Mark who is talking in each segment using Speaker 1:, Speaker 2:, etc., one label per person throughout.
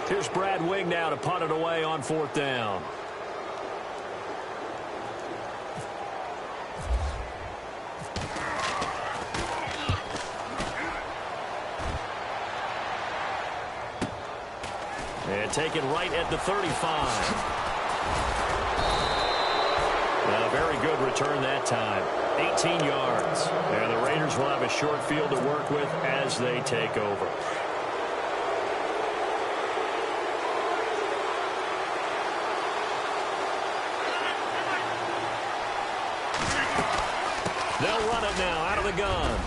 Speaker 1: Here's Brad Wing now to punt it away on 4th down. And taken right at the 35. A very good return that time. 18 yards. And the Raiders will have a short field to work with as they take over. They'll run it now out of the gun.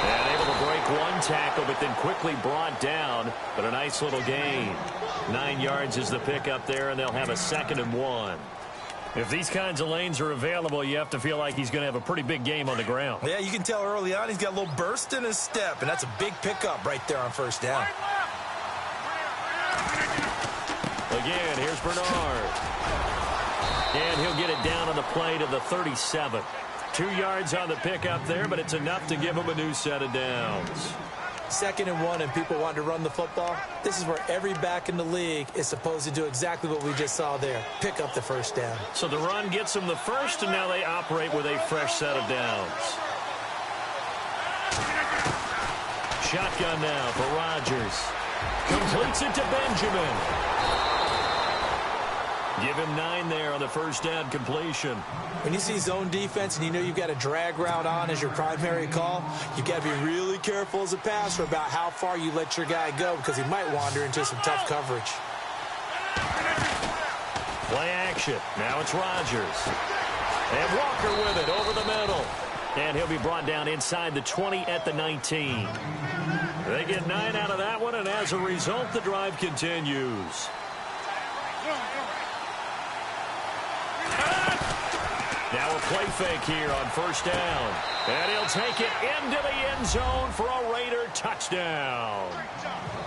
Speaker 1: And able to break one tackle, but then quickly brought down. But a nice little gain. 9 yards is the pickup there, and they'll have a 2nd and 1. If these kinds of lanes are available, you have to feel like he's going to have a pretty big game on the ground.
Speaker 2: Yeah, you can tell early on he's got a little burst in his step, and that's a big pickup right there on 1st down.
Speaker 1: Again, here's Bernard. And he'll get it down on the play to the 37. 2 yards on the pickup there, but it's enough to give him a new set of downs.
Speaker 2: 2nd and 1, and people want to run the football. This is where every back in the league is supposed to do exactly what we just saw there. Pick up the 1st down.
Speaker 1: So the run gets them the first, and now they operate with a fresh set of downs. Shotgun now for Rodgers. Completes it to Benjamin. Give him 9 there on the 1st down completion.
Speaker 2: When you see zone defense and you know you've got a drag route on as your primary call, you've got to be really careful as a passer about how far you let your guy go because he might wander into some tough coverage.
Speaker 1: Play action. Now it's Rodgers. And Walker with it over the middle. And he'll be brought down inside the 20 at the 19. They get 9 out of that one, and as a result, the drive continues. Now a play fake here on 1st down. And he'll take it into the end zone for a Raider touchdown.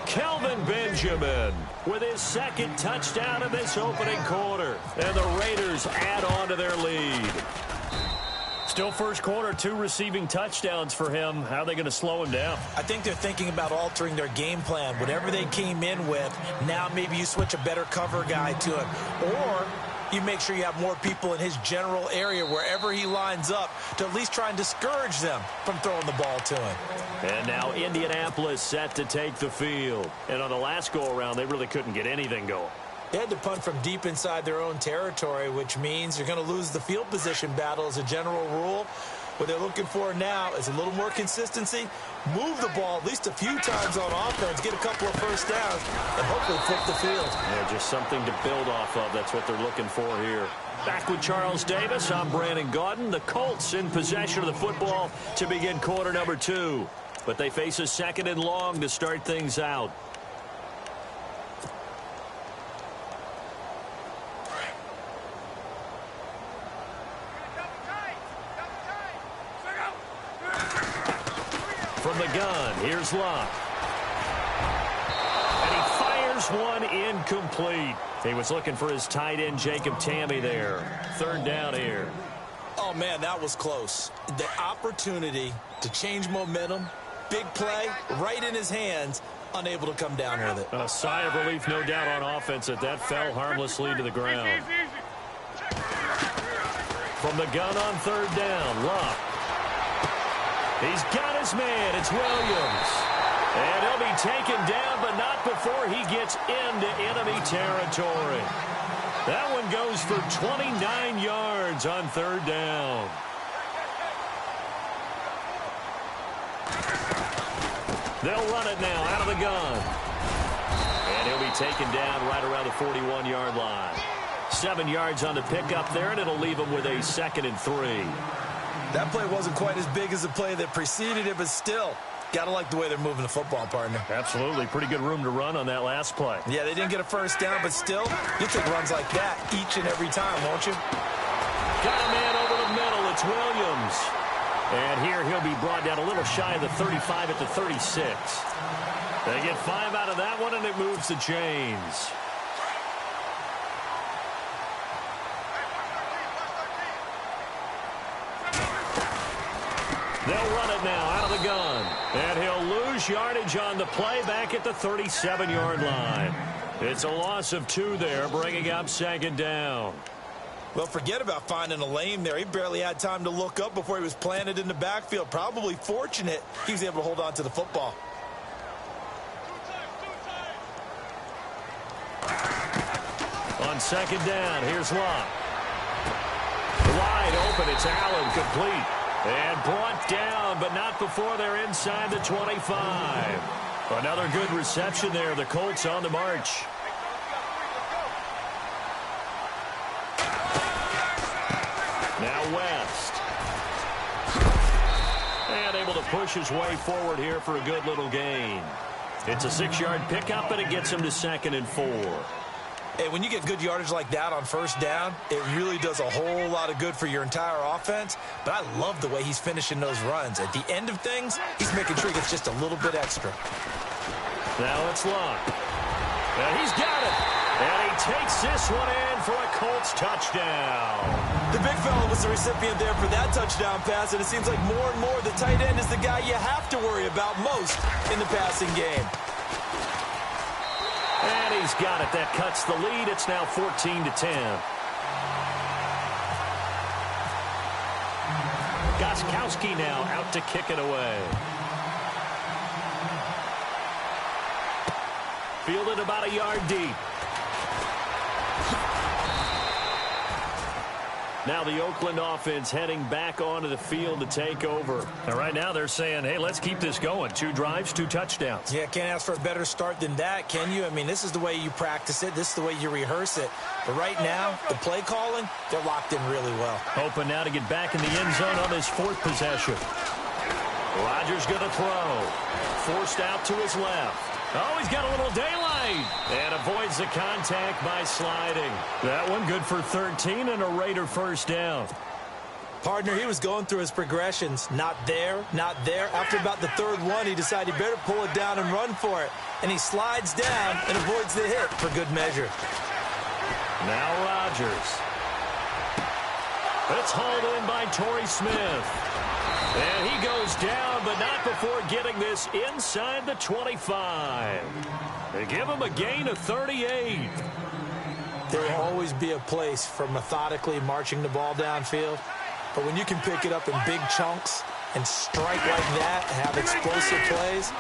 Speaker 1: Kelvin Benjamin with his 2nd touchdown of this opening quarter. And the Raiders add on to their lead. Still 1st quarter, 2 receiving touchdowns for him. How are they going to slow him down?
Speaker 2: I think they're thinking about altering their game plan. Whatever they came in with, now maybe you switch a better cover guy to it. Or you make sure you have more people in his general area wherever he lines up to at least try and discourage them from throwing the ball to him.
Speaker 1: And now Indianapolis set to take the field. And on the last go-around, they really couldn't get anything going.
Speaker 2: They had to punt from deep inside their own territory, which means you're going to lose the field position battle as a general rule. What they're looking for now is a little more consistency, move the ball at least a few times on offense, get a couple of 1st downs, and hopefully flip the field.
Speaker 1: Yeah, just something to build off of. That's what they're looking for here. Back with Charles Davis, I'm Brandon Gaudin. The Colts in possession of the football to begin quarter number 2. But they face a 2nd and long to start things out. From the gun, here's Luck. And he fires one incomplete. He was looking for his tight end, Jacob Tamme there. 3rd down here.
Speaker 2: Oh, man, that was close. The opportunity to change momentum, big play, right in his hands, unable to come down with it.
Speaker 1: A sigh of relief, no doubt, on offense that fell harmlessly to the ground. From the gun on 3rd down, Luck. He's got his man. It's Williams. And he'll be taken down, but not before he gets into enemy territory. That one goes for 29 yards on 3rd down. They'll run it now out of the gun. And he'll be taken down right around the 41-yard line. 7 yards on the pickup there, and it'll leave him with a 2nd and 3.
Speaker 2: That play wasn't quite as big as the play that preceded it, but still, got to like the way they're moving the football, partner.
Speaker 1: Absolutely. Pretty good room to run on that last play.
Speaker 2: Yeah, they didn't get a 1st down, but still, you'll take runs like that each and every time, won't you?
Speaker 1: Got a man over the middle. It's Williams. And here he'll be brought down a little shy of the 35 at the 36. They get 5 out of that one, and it moves the chains. They'll run it now out of the gun. And he'll lose yardage on the play back at the 37-yard line. It's a loss of 2 there, bringing up second down.
Speaker 2: Well, forget about finding a lane there. He barely had time to look up before he was planted in the backfield. Probably fortunate he was able to hold on to the football.
Speaker 1: On second down, here's Locke. Wide open, it's Allen, complete. And brought down, but not before they're inside the 25. Another good reception there. The Colts on the march. Now West. And able to push his way forward here for a good little gain. It's a 6-yard pickup, and it gets him to 2nd and 4.
Speaker 2: Hey, when you get good yardage like that on first down, it really does a whole lot of good for your entire offense. But I love the way he's finishing those runs. At the end of things, he's making sure he gets just a little bit extra.
Speaker 1: Now it's Locke. And he's got it. And he takes this one in for a Colts touchdown.
Speaker 2: The big fella was the recipient there for that touchdown pass, and it seems like more and more the tight end is the guy you have to worry about most in the passing game.
Speaker 1: And he's got it. That cuts the lead. It's now 14-10. Gostkowski now out to kick it away. Fielded about a yard deep. Now the Oakland offense heading back onto the field to take over. And right now they're saying, hey, let's keep this going. 2 drives, 2 touchdowns.
Speaker 2: Yeah, can't ask for a better start than that, can you? I mean, this is the way you practice it. This is the way you rehearse it. But right now, the play calling, they're locked in really well.
Speaker 1: Hoping now to get back in the end zone on his 4th possession. Rodgers going to throw. Forced out to his left. Oh, he's got a little daylight and avoids the contact by sliding. That one good for 13 and a Raider first down.
Speaker 2: Partner, he was going through his progressions. Not there, not there. After about the 3rd one, he decided he better pull it down and run for it. And he slides down and avoids the hit for good measure.
Speaker 1: Now Rodgers. It's hauled in by Torrey Smith. And he goes down, but not before getting this inside the 25. They give him a gain of 38.
Speaker 2: There will always be a place for methodically marching the ball downfield. But when you can pick it up in big chunks and strike like that and have explosive plays,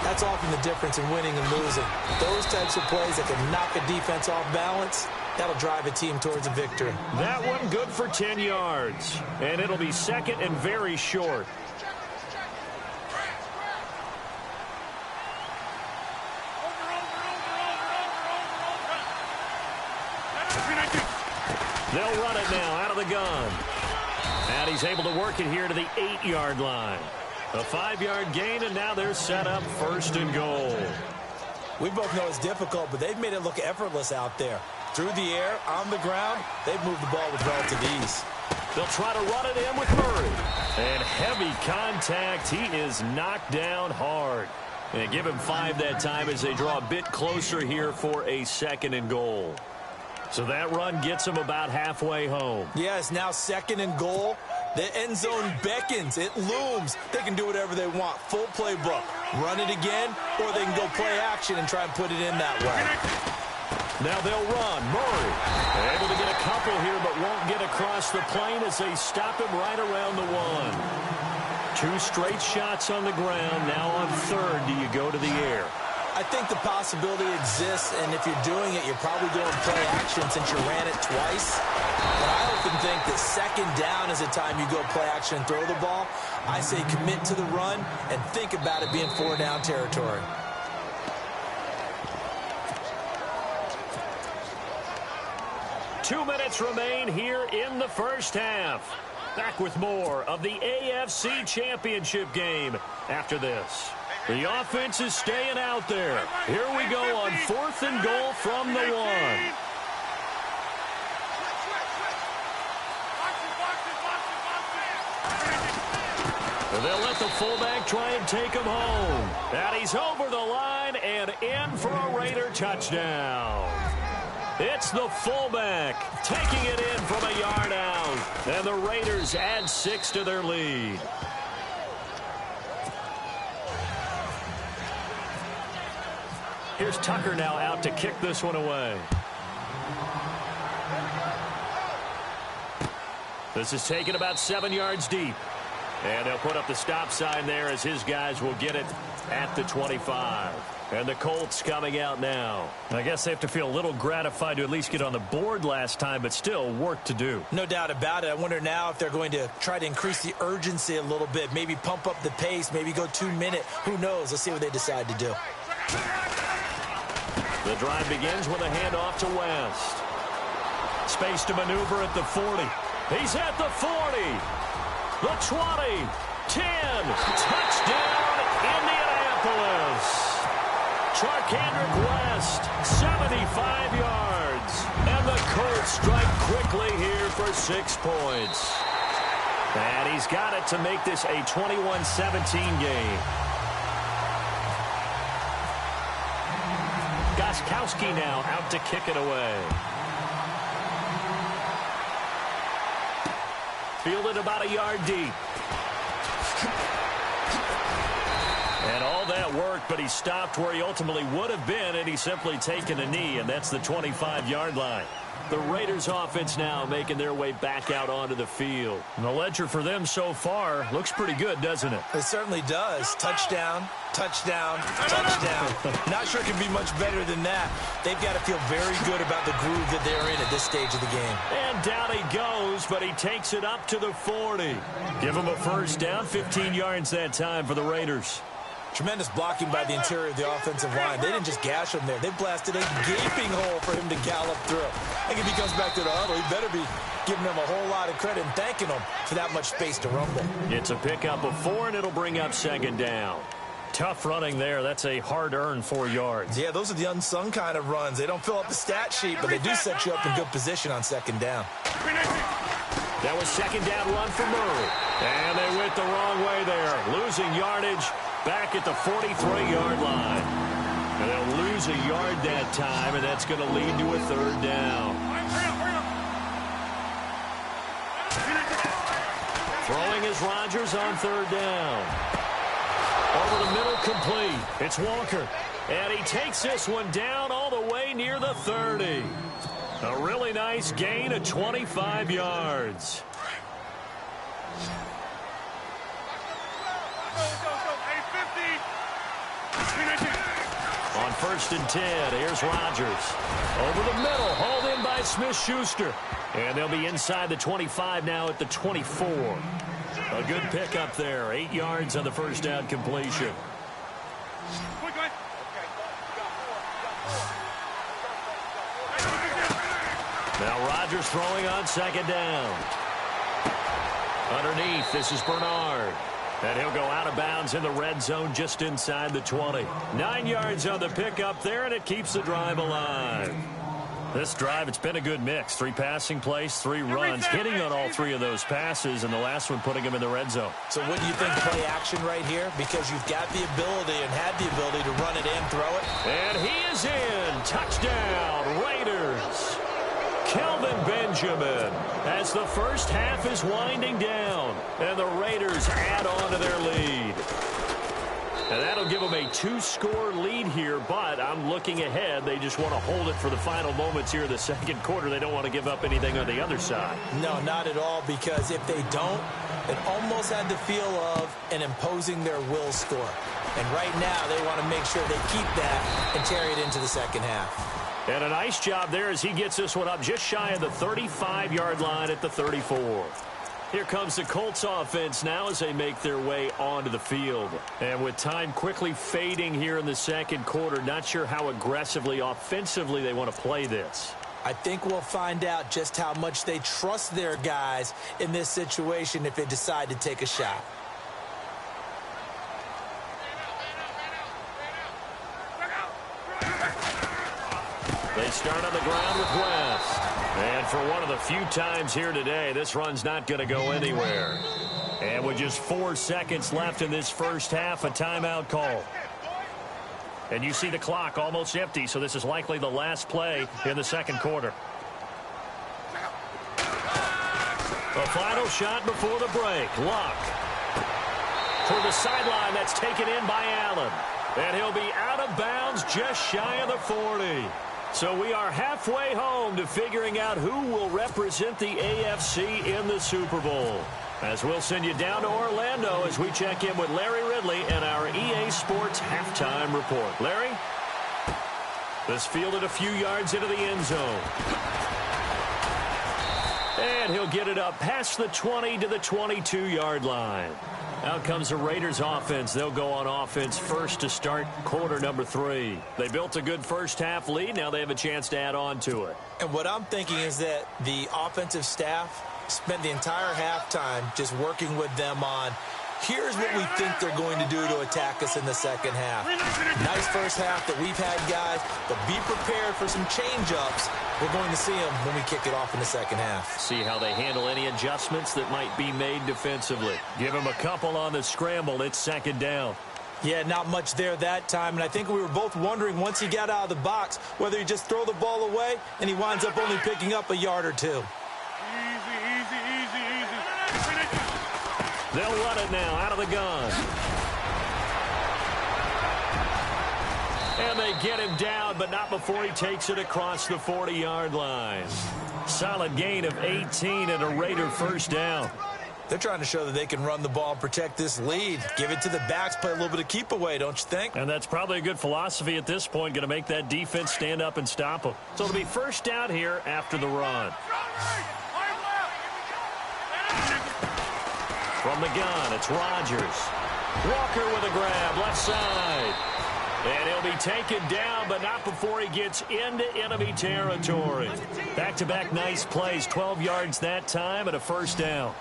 Speaker 2: that's often the difference in winning and losing. Those types of plays that can knock a defense off balance, that'll drive a team towards a victory.
Speaker 1: That one good for 10 yards. And it'll be 2nd and very short. They'll run it now out of the gun. And he's able to work it here to the 8-yard line. A 5-yard gain, and now they're set up 1st and goal.
Speaker 2: We both know it's difficult, but they've made it look effortless out there. Through the air, on the ground, they've moved the ball with relative ease.
Speaker 1: They'll try to run it in with Murray. And heavy contact. He is knocked down hard. And give him 5 that time as they draw a bit closer here for a 2nd and goal. So that run gets them about halfway home.
Speaker 2: Yeah, it's now 2nd and goal. The end zone beckons. It looms. They can do whatever they want. Full playbook. Run it again, or they can go play action and try and put it in that way.
Speaker 1: Now they'll run. Murray able to get a couple here, but won't get across the plane as they stop him right around the 1. 2 straight shots on the ground. Now on 3rd, do you go to the air?
Speaker 2: I think the possibility exists, and if you're doing it, you're probably doing play action since you ran it twice. But I often think that 2nd down is the time you go play action and throw the ball. I say commit to the run and think about it being 4-down territory.
Speaker 1: Two minutes remain here in the first half. Back with more of the AFC Championship game after this. The offense is staying out there. Here we go on 4th and goal from the 1. They'll let the fullback try and take him home. And he's over the line and in for a Raider touchdown. It's the fullback taking it in from a yard out. And the Raiders add 6 to their lead. Here's Tucker now out to kick this one away. This is taken about 7 yards deep. And they'll put up the stop sign there as his guys will get it at the 25. And the Colts coming out now.
Speaker 3: I guess they have to feel a little gratified to at least get on the board last time, but still work to do.
Speaker 2: No doubt about it. I wonder now if they're going to try to increase the urgency a little bit, maybe pump up the pace, maybe go 2 minute. Who knows? Let's see what they decide to do.
Speaker 1: The drive begins with a handoff to West. Space to maneuver at the 40. He's at the 40. The 20. 10. Touchdown, Indianapolis. Charkandrick West, 75 yards. And the Colts strike quickly here for 6 points. And he's got it to make this a 21-17 game. Gostkowski now out to kick it away. Fielded about a yard deep. And all that worked, but he stopped where he ultimately would have been, and he's simply taken a knee, and that's the 25-yard line. The Raiders offense now making their way back out onto the field.
Speaker 3: And the ledger for them so far looks pretty good, doesn't it?
Speaker 2: It certainly does. Touchdown, touchdown, touchdown. Not sure it can be much better than that. They've got to feel very good about the groove that they're in at this stage of the game.
Speaker 1: And down he goes, but he takes it up to the 40. Give him a first down, 15 yards that time for the Raiders.
Speaker 2: Tremendous blocking by the interior of the offensive line. They didn't just gash him there. They blasted a gaping hole for him to gallop through. I think if he comes back to the huddle, he better be giving them a whole lot of credit and thanking them for that much space to rumble.
Speaker 1: It's a pickup of 4, and it'll bring up 2nd down.
Speaker 3: Tough running there. That's a hard-earned 4 yards.
Speaker 2: Yeah, those are the unsung kind of runs. They don't fill up the stat sheet, but they do set you up in good position on 2nd down.
Speaker 1: That was 2nd down run for Murray. And they went the wrong way there, losing yardage back at the 43-yard line. And they'll lose a yard that time, and that's going to lead to a 3rd down. Throwing is Rodgers on 3rd down. Over the middle, complete. It's Walker. And he takes this one down all the way near the 30. A really nice gain of 25 yards. On 1st and 10, here's Rodgers. Over the middle, hauled in by Smith-Schuster. And they'll be inside the 25 now at the 24. A good pickup there. 8 yards on the first down completion. Now Rodgers throwing on 2nd down. Underneath, this is Bernard. And he'll go out of bounds in the red zone just inside the 20. 9 yards on the pickup there, and it keeps the drive alive. This drive, it's been a good mix. 3 passing plays, 3 runs, hitting on all 3 of those passes, and the last one putting him in the red zone.
Speaker 2: So what do you think play action right here? Because you've got the ability and had the ability to run it and throw it.
Speaker 1: And he is in. Touchdown, Raiders. Kelvin Benjamin as the first half is winding down, and the Raiders add on to their lead. And that'll give them a 2-score lead here, but I'm looking ahead. They just want to hold it for the final moments here in the 2nd quarter. They don't want to give up anything on the other side.
Speaker 2: No, not at all, because if they don't, it almost had the feel of an imposing their will score. And right now, they want to make sure they keep that and carry it into the 2nd half.
Speaker 1: And a nice job there as he gets this one up just shy of the 35-yard line at the 34. Here comes the Colts offense now as they make their way onto the field. And with time quickly fading here in the 2nd quarter, not sure how aggressively, offensively they want to play this.
Speaker 2: I think we'll find out just how much they trust their guys in this situation if they decide to take a shot.
Speaker 1: They start on the ground with West. And for one of the few times here today, this run's not going to go anywhere. And with just 4 seconds left in this first half, a timeout call. And you see the clock almost empty, so this is likely the last play in the 2nd quarter. The final shot before the break. Luck. For the sideline, that's taken in by Allen. And he'll be out of bounds just shy of the 40. So we are halfway home to figuring out who will represent the AFC in the Super Bowl. As we'll send you down to Orlando as we check in with Larry Ridley and our EA Sports Halftime Report. Larry? This fielded a few yards into the end zone. And he'll get it up past the 20 to the 22-yard line. Out comes the Raiders offense. They'll go on offense first to start quarter number 3. They built a good first-half lead. Now they have a chance to add on to it.
Speaker 2: And what I'm thinking is that the offensive staff spent the entire halftime just working with them on, here's what we think they're going to do to attack us in the second half. Nice first half that we've had, guys, but be prepared for some change-ups. We're going to see them when we kick it off in the second half.
Speaker 1: See how they handle any adjustments that might be made defensively. Give them a couple on the scramble. It's second down.
Speaker 2: Yeah, not much there that time, and I think we were both wondering once he got out of the box whether he just throw the ball away and he winds up only picking up a yard or two.
Speaker 1: They'll run it now out of the gun. And they get him down, but not before he takes it across the 40-yard line. Solid gain of 18 and a Raider first down.
Speaker 2: They're trying to show that they can run the ball and protect this lead. Give it to the backs, play a little bit of keep away, don't you think?
Speaker 1: And that's probably a good philosophy at this point, going to make that defense stand up and stop them. So it'll be first down here after the run. From the gun, it's Rodgers. Walker with a grab, left side. And he'll be taken down, but not before he gets into enemy territory. Back-to-back nice plays, 12 yards that time and a first down.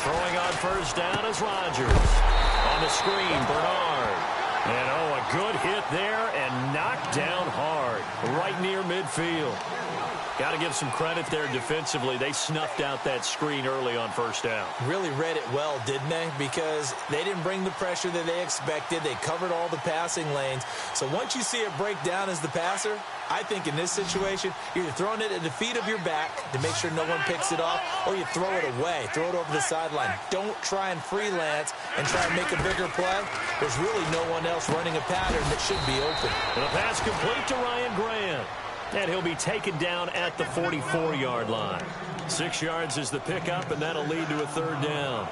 Speaker 1: Throwing on first down is Rodgers. On the screen, Bernard. And, oh, a good hit there and knocked down hard, right near midfield. Got to give some credit there defensively. They snuffed out that screen early on first down.
Speaker 2: Really read it well, didn't they? Because they didn't bring the pressure that they expected. They covered all the passing lanes. So once you see it break down as the passer, I think in this situation, you're throwing it at the feet of your back to make sure no one picks it off, or you throw it away, throw it over the sideline. Don't try and freelance and try and make a bigger play. There's really no one else running a pattern that should be open.
Speaker 1: And a pass complete to Ryan Grant. And he'll be taken down at the 44-yard line. 6 yards is the pickup, and that'll lead to a third down.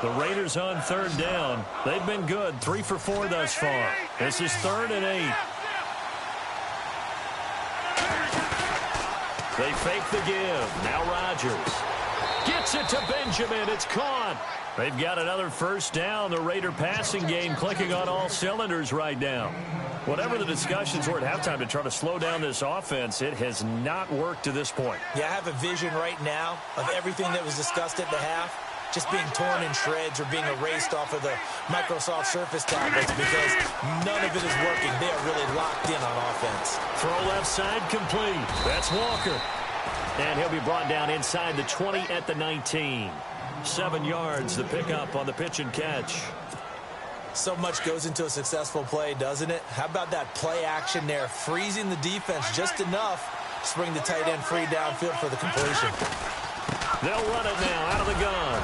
Speaker 1: The Raiders on third down. They've been good, 3 for 4 thus far. This is 3rd and 8. They fake the give. Now Rodgers gets it to Benjamin. It's caught. They've got another first down. The Raider passing game clicking on all cylinders right now. Whatever the discussions were at halftime to try to slow down this offense, it has not worked to this point.
Speaker 2: Yeah, I have a vision right now of everything that was discussed at the half just being torn in shreds or being erased off of the Microsoft Surface tablets because none of it is working. They are really locked in on offense.
Speaker 1: Throw left side complete. That's Walker. And he'll be brought down inside the 20 at the 19. 7 yards, the pickup on the pitch and catch.
Speaker 2: So much goes into a successful play, doesn't it? How about that play action there, freezing the defense just enough to bring the tight end free downfield for the completion.
Speaker 1: They'll run it now out of the gun.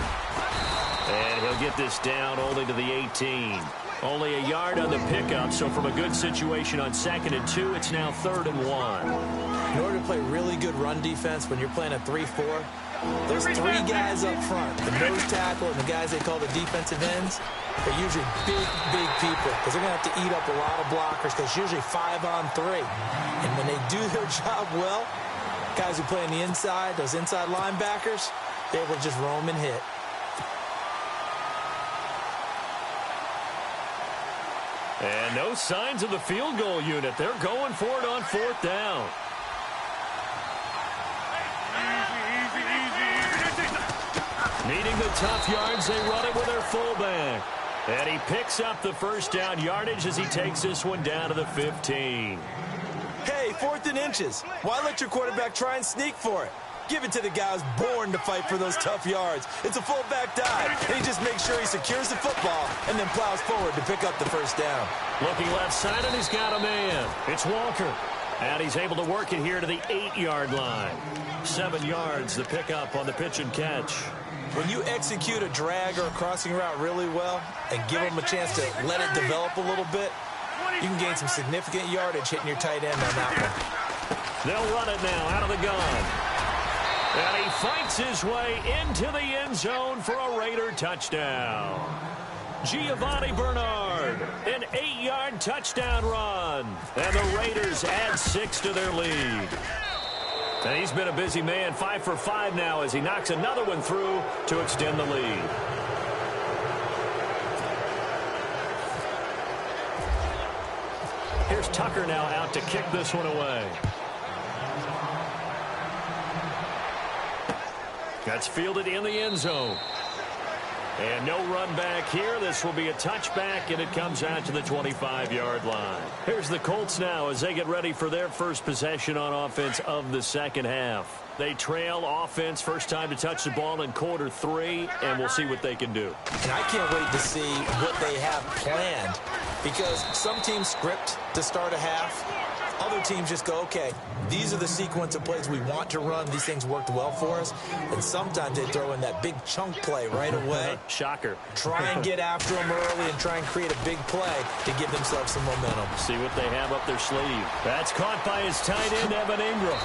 Speaker 1: And he'll get this down only to the 18. Only a yard on the pickup, so from a good situation on 2nd and 2, it's now 3rd and 1.
Speaker 2: In order to play really good run defense when you're playing a 3-4, there's 3 guys up front, the nose tackle and the guys they call the defensive ends. They're usually big, big people because they're going to have to eat up a lot of blockers because it's usually 5 on 3. And when they do their job well, guys who play on the inside, those inside linebackers, they're able to just roam and hit.
Speaker 1: And no signs of the field goal unit. They're going for it on 4th down. Needing the tough yards, they run it with their fullback. And he picks up the first down yardage as he takes this one down to the 15.
Speaker 2: Hey, 4th and inches. Why let your quarterback try and sneak for it? Give it to the guy who's born to fight for those tough yards. It's a fullback dive, and he just makes sure he secures the football and then plows forward to pick up the first down.
Speaker 1: Looking left side, and he's got a man. It's Walker. And he's able to work it here to the 8-yard line. 7 yards the pickup on the pitch and catch.
Speaker 2: When you execute a drag or a crossing route really well and give them a chance to let it develop a little bit, you can gain some significant yardage hitting your tight end on that one.
Speaker 1: They'll run it now out of the gun. And he fights his way into the end zone for a Raider touchdown. Giovanni Bernard, an 8-yard touchdown run. And the Raiders add 6 to their lead. And he's been a busy man, 5 for 5 now as he knocks another one through to extend the lead. Here's Tucker now out to kick this one away. That's fielded in the end zone. And no run back here. This will be a touchback, and it comes out to the 25-yard line. Here's the Colts now as they get ready for their first possession on offense of the second half. They trail offense, first time to touch the ball in quarter 3, and we'll see what they can do.
Speaker 2: And I can't wait to see what they have planned, because some teams script to start a half. Other teams just go, okay, these are the sequence of plays we want to run. These things worked well for us. And sometimes they throw in that big chunk play right away.
Speaker 1: Shocker.
Speaker 2: Try and get after them early and try and create a big play to give themselves some momentum.
Speaker 1: See what they have up their sleeve. That's caught by his tight end, Evan Ingram.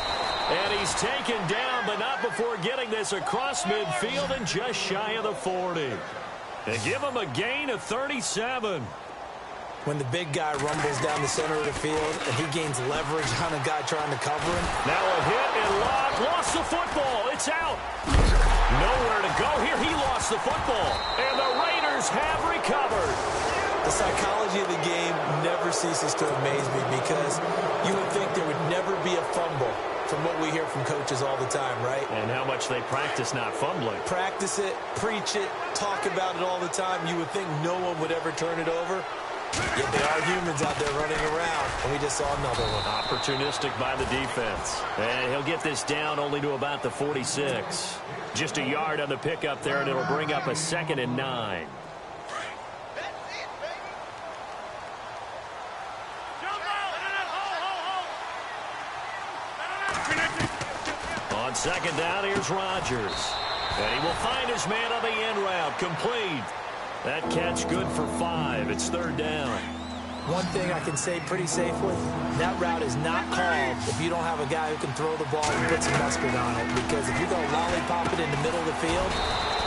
Speaker 1: And he's taken down, but not before getting this across midfield and just shy of the 40. They give him a gain of 37.
Speaker 2: When the big guy rumbles down the center of the field and he gains leverage on a guy trying to cover him.
Speaker 1: Now a hit and lost the football. It's out. Nowhere to go here. He lost the football. And the Raiders have recovered.
Speaker 2: The psychology of the game never ceases to amaze me, because you would think there would never be a fumble from what we hear from coaches all the time, right?
Speaker 1: And how much they practice not fumbling.
Speaker 2: Practice it, preach it, talk about it all the time. You would think no one would ever turn it over. Yet there are humans out there running around, and we just saw another one.
Speaker 1: Opportunistic by the defense. And he'll get this down only to about the 46. Just a yard on the pickup there, and it'll bring up a 2nd and 9. On 2nd down, here's Rodgers. And he will find his man on the end route. Complete. That catch good for 5. It's 3rd down.
Speaker 2: One thing I can say pretty safely, that route is not called if you don't have a guy who can throw the ball and put some mustard on it. Because if you go lollipop it in the middle of the field,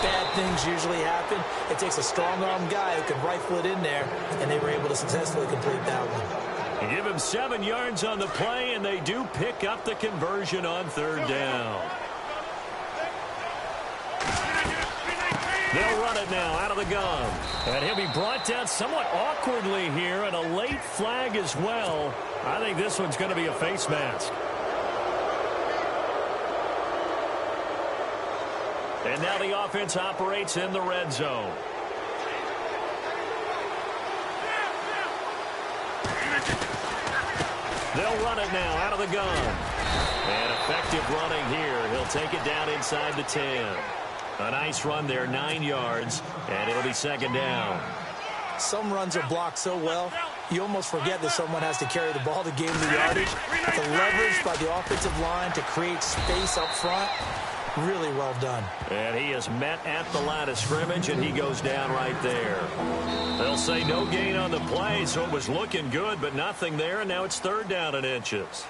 Speaker 2: bad things usually happen. It takes a strong-arm guy who can rifle it in there, and they were able to successfully complete that one.
Speaker 1: They give him 7 yards on the play, and they do pick up the conversion on 3rd down. They'll run it now out of the gun. And he'll be brought down somewhat awkwardly here, and a late flag as well. I think this one's going to be a face mask. And now the offense operates in the red zone. They'll run it now out of the gun. And effective running here. He'll take it down inside the 10. A nice run there, 9 yards, and it'll be 2nd down.
Speaker 2: Some runs are blocked so well, you almost forget that someone has to carry the ball to gain the yardage. The leverage by the offensive line to create space up front, really well done.
Speaker 1: And he is met at the line of scrimmage, and he goes down right there. They'll say no gain on the play, so it was looking good, but nothing there, and now it's 3rd down and inches.